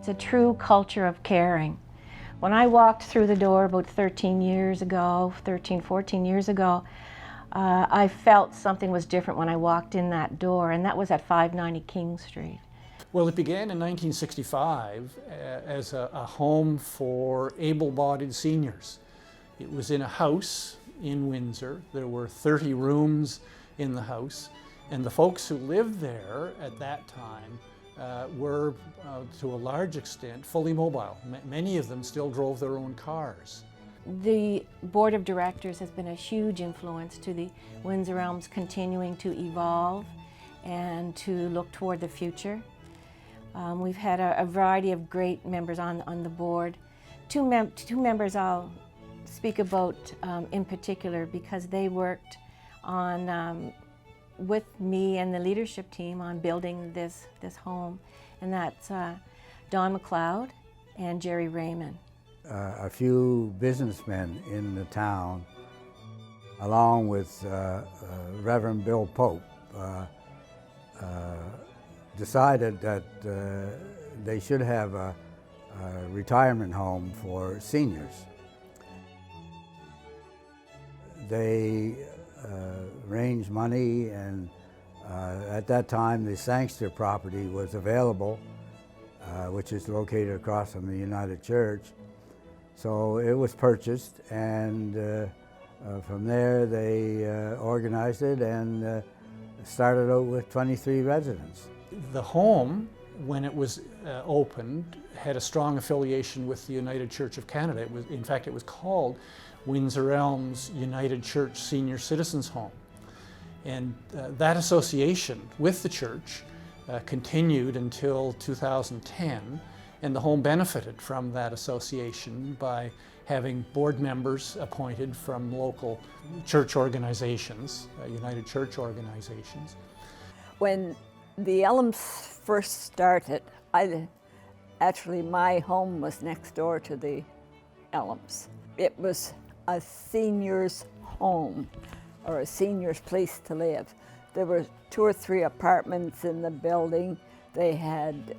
It's a true culture of caring. When I walked through the door about 13, 14 years ago, I felt something was different when I walked in that door, and that was at 590 King Street. Well, it began in 1965 as a home for able-bodied seniors. It was in a house in Windsor. There were 30 rooms in the house, and the folks who lived there at that time were, to a large extent, fully mobile. Many of them still drove their own cars. The board of directors has been a huge influence to the Windsor Elms continuing to evolve and to look toward the future. We've had a variety of great members on the board. Two members I'll speak about in particular because they worked on with me and the leadership team on building this home, and that's Don McLeod and Jerry Raymond. A few businessmen in the town, along with Reverend Bill Pope, decided that they should have a retirement home for seniors. They arranged money, and at that time the Sangster property was available, which is located across from the United Church. So it was purchased, and from there they organized it and started out with 23 residents. The home, when it was opened, had a strong affiliation with the United Church of Canada. In fact, it was called Windsor Elms United Church Senior Citizens Home. And that association with the church continued until 2010, and the home benefited from that association by having board members appointed from local church organizations, United Church organizations. When the Elms first started, actually my home was next door to the Elms. It was a senior's home, or a senior's place to live. There were 2 or 3 apartments in the building. They had,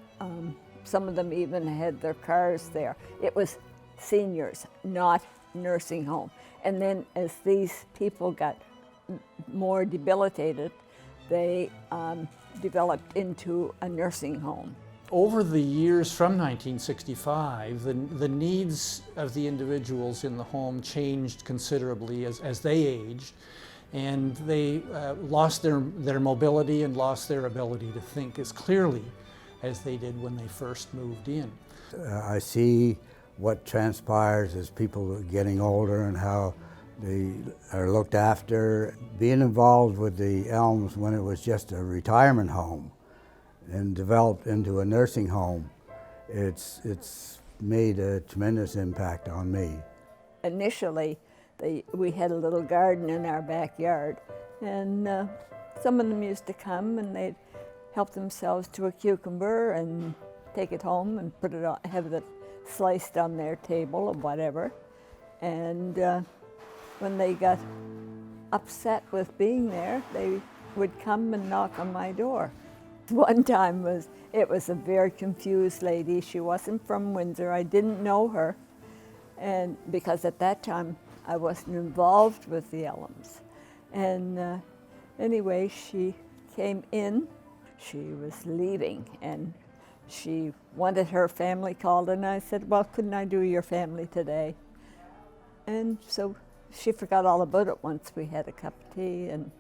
some of them even had their cars there. It was seniors, not nursing home. And then as these people got more debilitated, they developed into a nursing home. Over the years from 1965, the needs of the individuals in the home changed considerably as they aged, and they lost their mobility and lost their ability to think as clearly as they did when they first moved in. I see what transpires as people are getting older and how they are looked after. Being involved with the Elms when it was just a retirement home and developed into a nursing home, it's made a tremendous impact on me. Initially, we had a little garden in our backyard, and some of them used to come and they'd help themselves to a cucumber and take it home and put it on, have it sliced on their table or whatever. And when they got upset with being there, they would come and knock on my door. One time it was a very confused lady. She wasn't from Windsor. I didn't know her, and because at that time I wasn't involved with the Elms. And anyway, she came in. She was leaving, and she wanted her family called, and I said, well, couldn't I do your family today? And so she forgot all about it once we had a cup of tea. And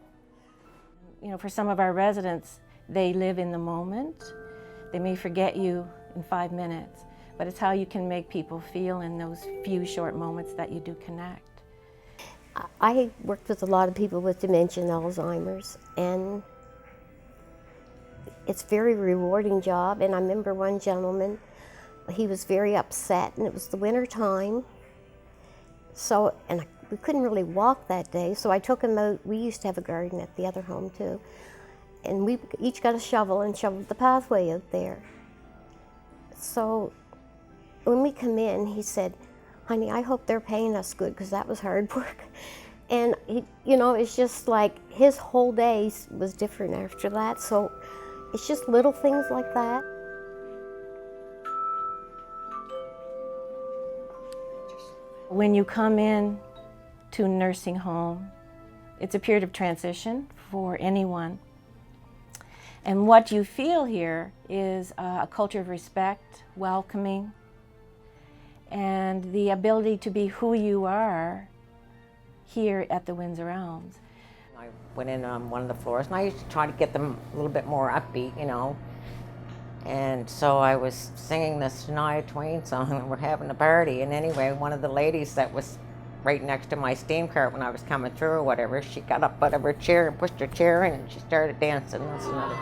you know, for some of our residents, they live in the moment. They may forget you in 5 minutes, but it's how you can make people feel in those few short moments that you do connect. I worked with a lot of people with dementia and Alzheimer's, and it's a very rewarding job. And I remember one gentleman, he was very upset, and it was the winter time. So, and we couldn't really walk that day, so I took him out. We used to have a garden at the other home too. And we each got a shovel and shoveled the pathway out there. So when we come in, he said, honey, I hope they're paying us good, because that was hard work. And he, you know, it's just like his whole day was different after that. So it's just little things like that. When you come in to a nursing home, it's a period of transition for anyone. And what you feel here is a culture of respect, welcoming, and the ability to be who you are here at the Windsor Elms. I went in on one of the floors, and I used to try to get them a little bit more upbeat, you know. And so I was singing this Shania Twain song, and we're having a party. And anyway, one of the ladies that was right next to my steam cart when I was coming through or whatever, she got up out of her chair and pushed her chair in, and she started dancing. That's another.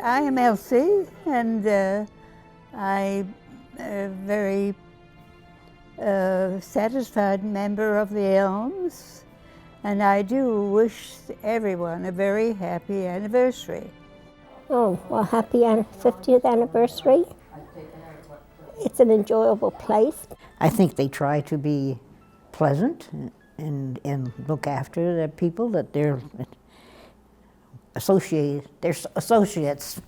I am Elsie, and I'm a very satisfied member of the Elms, and I do wish everyone a very happy anniversary. Oh, well, happy 50th anniversary. It's an enjoyable place. I think they try to be pleasant and look after the people that they're associates.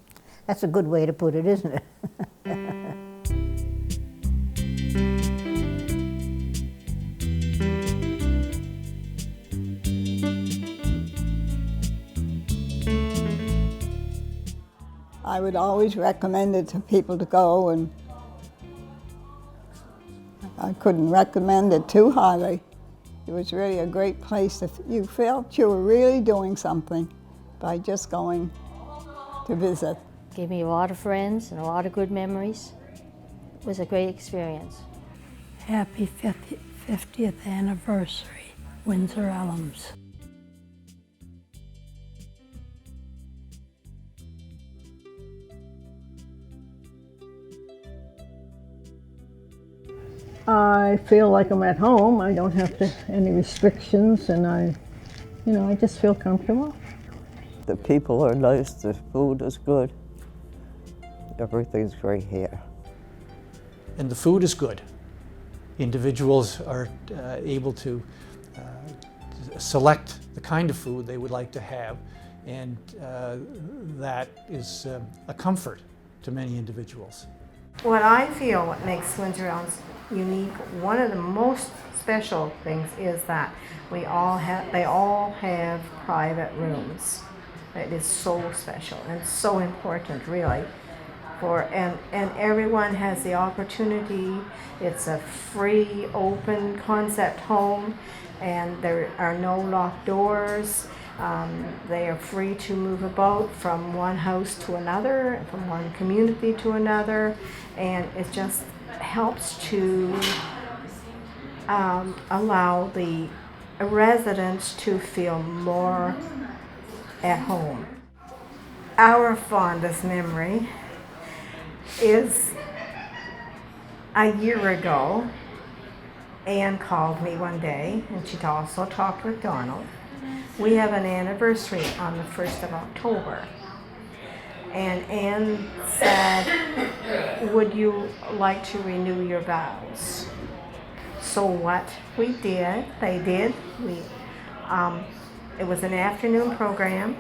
That's a good way to put it, isn't it? I would always recommend it to people to go, and I couldn't recommend it too highly. It was really a great place. If you felt you were really doing something by just going to visit. Gave me a lot of friends and a lot of good memories. It was a great experience. Happy 50th anniversary, Windsor Elms. I feel like I'm at home. I don't have any restrictions, and I just feel comfortable. The people are nice, the food is good. Everything's great here. And the food is good. Individuals are able to select the kind of food they would like to have, and that is a comfort to many individuals. What I feel what makes Windsor Elms unique, one of the most special things is that they all have private rooms. It is so special and so important, really. And everyone has the opportunity. It's a free, open concept home, and there are no locked doors. They are free to move about from one house to another, from one community to another, and it just helps to allow the residents to feel more at home. Our fondest memory is a year ago. Anne called me one day, and she also talked with Donald. We have an anniversary on the 1st of October. And Anne said, would you like to renew your vows? So what we did, they did. It was an afternoon program,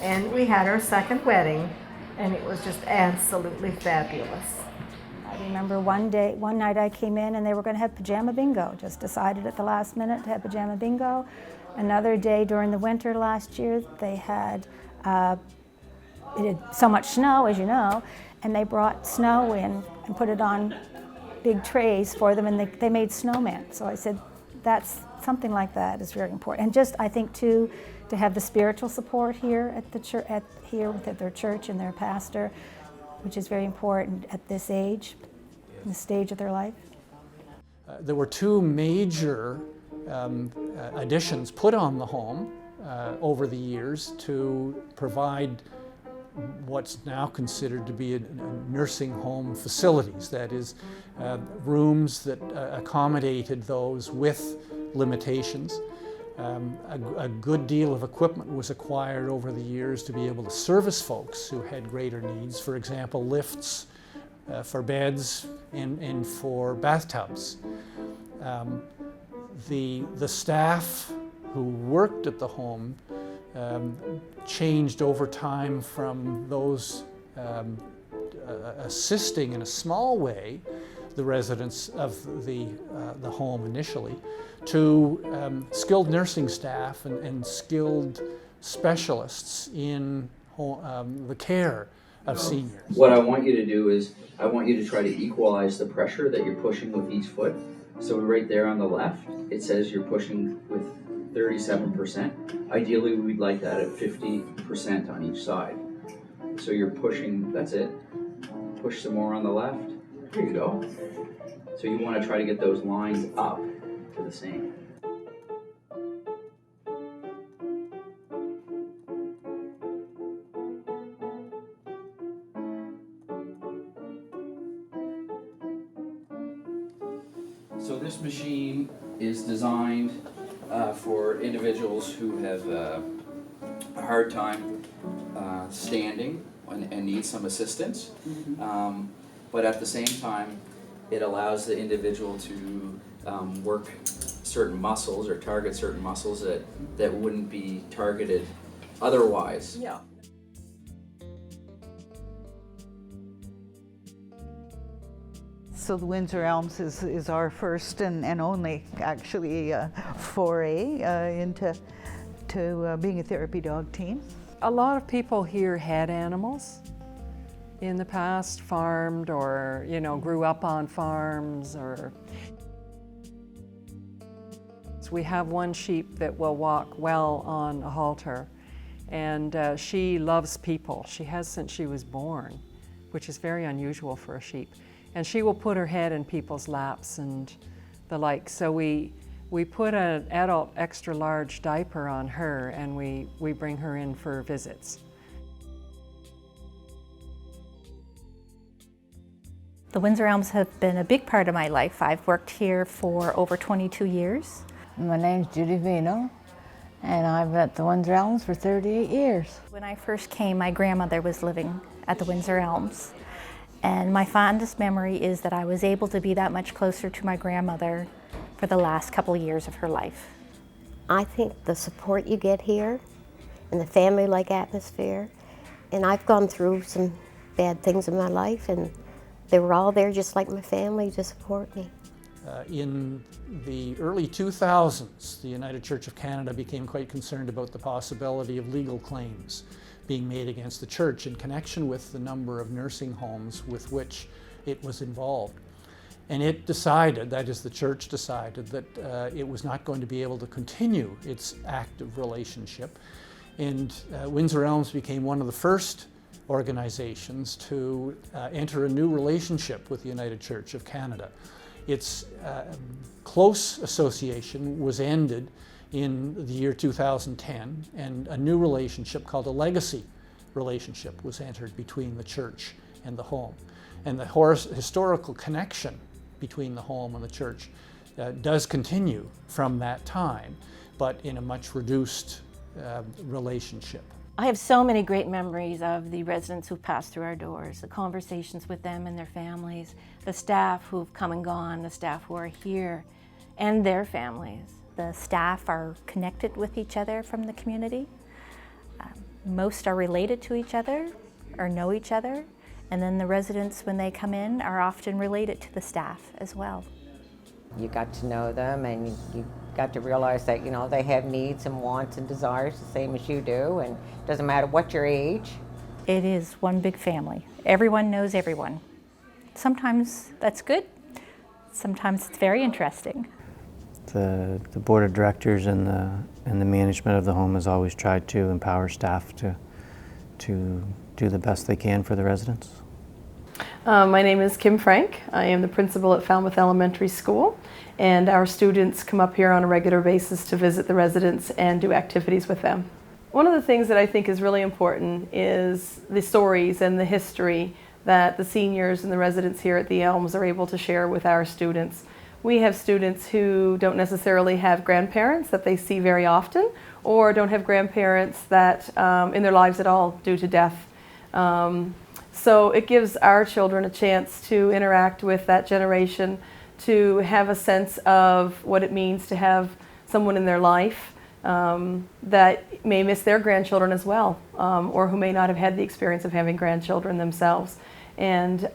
and we had our second wedding, and it was just absolutely fabulous. I remember one night I came in and they were going to have pajama bingo. Just decided at the last minute to have pajama bingo. Another day during the winter last year, they had it had so much snow, as you know, and they brought snow in and put it on big trays for them, and they made snowmen. So I said, that's something like that is very important. And just, I think, too, to have the spiritual support here at the church, at their church and their pastor, which is very important at this age, the stage of their life. There were two major additions put on the home over the years to provide what's now considered to be a nursing home facilities, that is, rooms that accommodated those with limitations. A good deal of equipment was acquired over the years to be able to service folks who had greater needs, for example, lifts for beds and for bathtubs. The staff who worked at the home changed over time from those assisting in a small way the residents of the home initially, to skilled nursing staff and skilled specialists in the care of seniors. What I want you to do is, I want you to try to equalize the pressure that you're pushing with each foot. So right there on the left, it says you're pushing with 37%. Ideally, we'd like that at 50% on each side. So you're pushing, that's it. Push some more on the left. There you go. So you want to try to get those lines up to the same. So this machine is designed for individuals who have a hard time standing and need some assistance. But at the same time, it allows the individual to work certain muscles or target certain muscles that wouldn't be targeted otherwise. Yeah. So the Windsor Elms is our first and only, actually, foray into being a therapy dog team. A lot of people here had animals in the past, farmed or, grew up on farms or. So we have one sheep that will walk well on a halter, and she loves people. She has since she was born, which is very unusual for a sheep. And she will put her head in people's laps and the like. So we put an adult extra large diaper on her, and we bring her in for visits. The Windsor Elms have been a big part of my life. I've worked here for over 22 years. My name's Judy Vino, and I've been at the Windsor Elms for 38 years. When I first came, my grandmother was living at the Windsor Elms. And my fondest memory is that I was able to be that much closer to my grandmother for the last couple of years of her life. I think the support you get here and the family-like atmosphere, and I've gone through some bad things in my life, and they were all there just like my family to support me. In the early 2000s, the United Church of Canada became quite concerned about the possibility of legal claims being made against the church in connection with the number of nursing homes with which it was involved. And it decided, that is the church decided, that it was not going to be able to continue its active relationship. And Windsor Elms became one of the first organizations to enter a new relationship with the United Church of Canada. Its close association was ended in the year 2010, and a new relationship called a legacy relationship was entered between the church and the home. And the historical connection between the home and the church does continue from that time, but in a much reduced relationship. I have so many great memories of the residents who've passed through our doors, the conversations with them and their families, the staff who've come and gone, the staff who are here, and their families. The staff are connected with each other from the community. Most are related to each other or know each other. And then the residents, when they come in, are often related to the staff as well. You got to know them, and you got to realize that, they have needs and wants and desires the same as you do, and it doesn't matter what your age. It is one big family. Everyone knows everyone. Sometimes that's good. Sometimes it's very interesting. The board of directors and the management of the home has always tried to empower staff to do the best they can for the residents. My name is Kim Frank. I am the principal at Falmouth Elementary School, and our students come up here on a regular basis to visit the residents and do activities with them. One of the things that I think is really important is the stories and the history that the seniors and the residents here at the Elms are able to share with our students. We have students who don't necessarily have grandparents that they see very often, or don't have grandparents that in their lives at all due to death. So it gives our children a chance to interact with that generation, to have a sense of what it means to have someone in their life, that may miss their grandchildren as well, or who may not have had the experience of having grandchildren themselves. And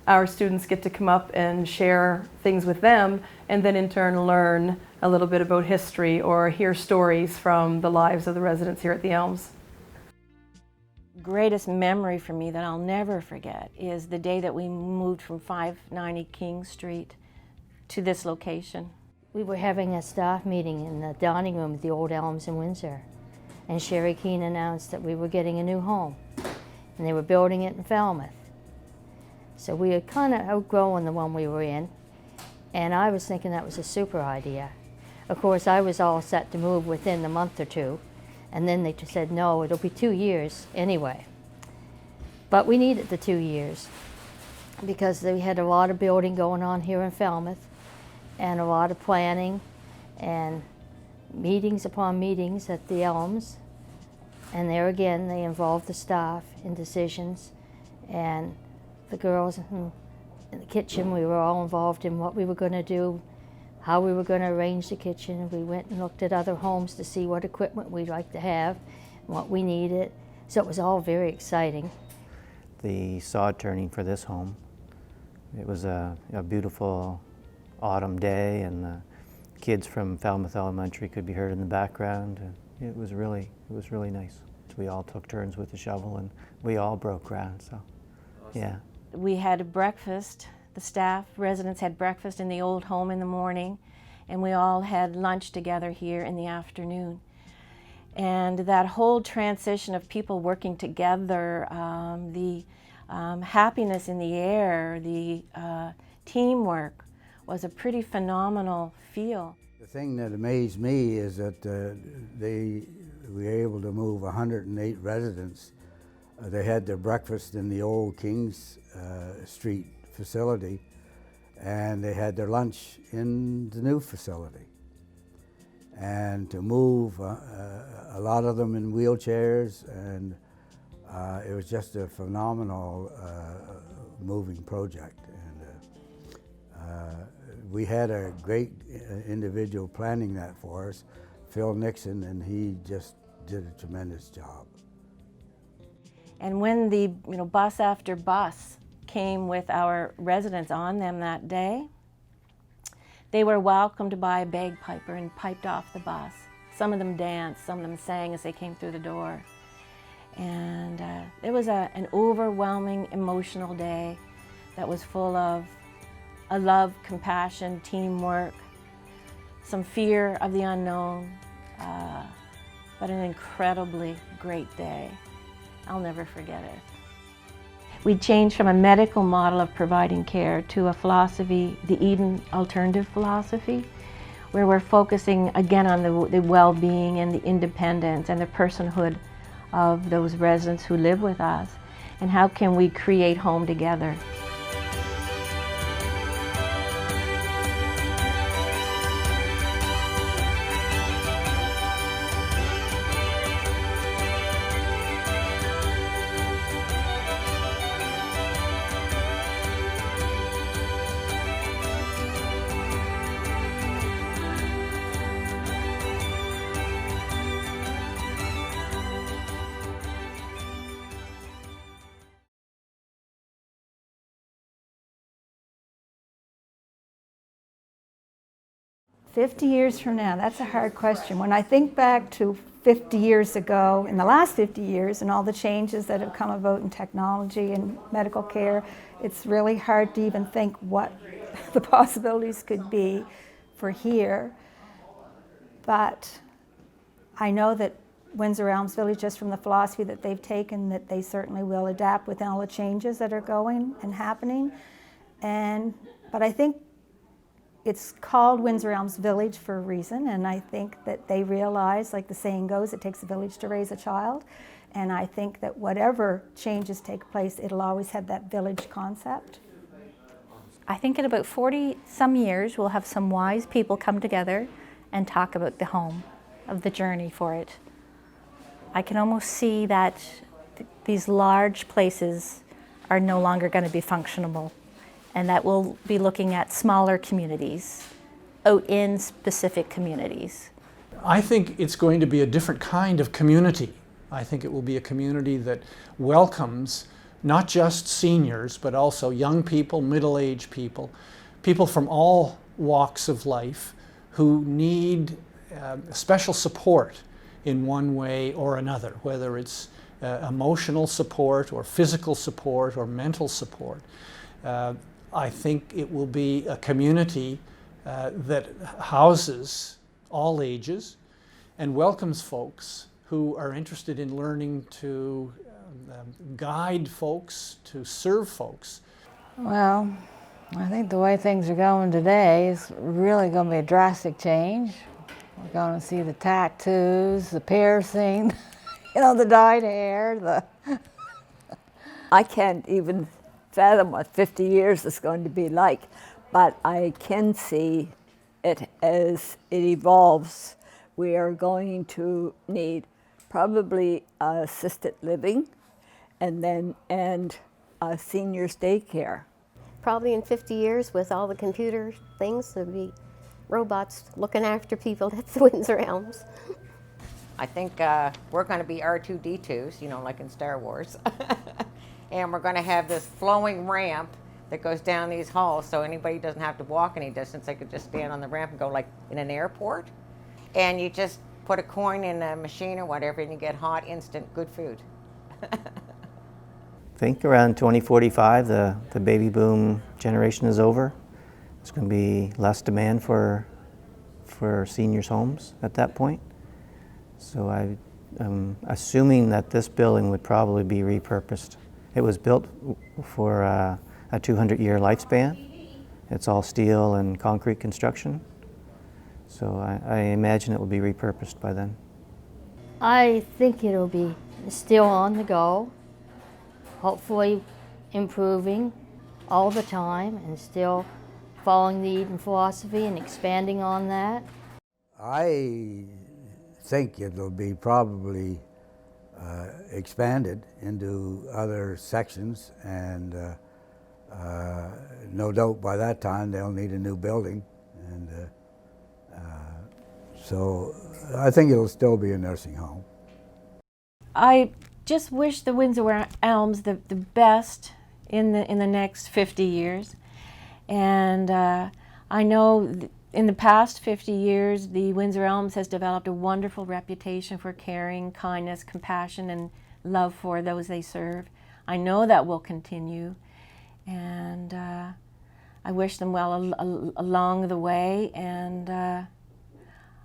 our students get to come up and share things with them, and then in turn learn a little bit about history or hear stories from the lives of the residents here at the Elms. Greatest memory for me that I'll never forget is the day that we moved from 590 King Street to this location. We were having a staff meeting in the dining room at the old Elms in Windsor, and Sherry Keane announced that we were getting a new home, and they were building it in Falmouth. So we had kind of outgrown the one we were in, and I was thinking that was a super idea. Of course, I was all set to move within a month or two, and then they just said, no, it'll be 2 years anyway. But we needed the 2 years because we had a lot of building going on here in Falmouth, and a lot of planning and meetings upon meetings at the Elms. And there again, they involved the staff in decisions, and the girls in the kitchen, we were all involved in what we were going to do, how we were going to arrange the kitchen. We went and looked at other homes to see what equipment we'd like to have, and what we needed. So it was all very exciting. The sod turning for this home, it was a beautiful autumn day, and the kids from Falmouth Elementary could be heard in the background. It was really nice. We all took turns with the shovel, and we all broke ground. So, yeah. We had a breakfast. The staff, residents had breakfast in the old home in the morning, and we all had lunch together here in the afternoon. And that whole transition of people working together, the happiness in the air, the teamwork, was a pretty phenomenal feel. The thing that amazed me is that we were able to move 108 residents. They had their breakfast in the old Kings Street facility, and they had their lunch in the new facility. And to move a lot of them in wheelchairs, and it was just a phenomenal moving project. And we had a great individual planning that for us, Phil Nixon, and he just did a tremendous job. And when the bus after bus came with our residents on them that day, they were welcomed by a bagpiper and piped off the bus. Some of them danced, some of them sang as they came through the door. And it was an overwhelming, emotional day that was full of a love, compassion, teamwork, some fear of the unknown, but an incredibly great day. I'll never forget it. We changed from a medical model of providing care to a philosophy, the Eden alternative philosophy, where we're focusing again on the well-being and the independence and the personhood of those residents who live with us, and how can we create home together. "50 years from now," that's a hard question. When I think back to 50 years ago, in the last 50 years, and all the changes that have come about in technology and medical care, it's really hard to even think what the possibilities could be for here. But I know that Windsor Elms Village, just from the philosophy that they've taken, that they certainly will adapt with all the changes that are going and happening. But I think it's called Windsor Elms Village for a reason, and I think that they realize, like the saying goes, it takes a village to raise a child. And I think that whatever changes take place, it'll always have that village concept. I think in about 40 some years, we'll have some wise people come together and talk about the home, of the journey for it. I can almost see that these large places are no longer going to be functionable, and that we'll be looking at smaller communities out in specific communities. I think it's going to be a different kind of community. I think it will be a community that welcomes not just seniors, but also young people, middle-aged people, people from all walks of life who need special support in one way or another, whether it's emotional support or physical support or mental support. I think it will be a community that houses all ages and welcomes folks who are interested in learning to guide folks, to serve folks. Well, I think the way things are going today is really going to be a drastic change. We're going to see the tattoos, the piercing, you know, the dyed hair, I can't even fathom what 50 years is going to be like, but I can see it as it evolves. We are going to need probably assisted living and seniors daycare. Probably in 50 years, with all the computer things, there'll be robots looking after people at the Windsor Elms. I think we're going to be R2-D2s, you know, like in Star Wars. And we're going to have this flowing ramp that goes down these halls, so anybody doesn't have to walk any distance. They could just stand on the ramp and go like in an airport. And you just put a coin in a machine or whatever, and you get hot, instant, good food. I think around 2045, the baby boom generation is over. There's going to be less demand for seniors' homes at that point. So I'm assuming that this building would probably be repurposed. It was built for a 200-year lifespan. It's all steel and concrete construction. So I imagine it will be repurposed by then. I think it'll be still on the go, hopefully improving all the time and still following the Eden philosophy and expanding on that. I think it'll be probably expanded into other sections, and no doubt by that time they'll need a new building, and so I think it'll still be a nursing home. I just wish the Windsor Elms the best in the next 50 years, and I know in the past 50 years the Windsor Elms has developed a wonderful reputation for caring, kindness, compassion, and love for those they serve. I know that will continue, and I wish them well along the way, and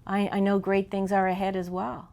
I know great things are ahead as well.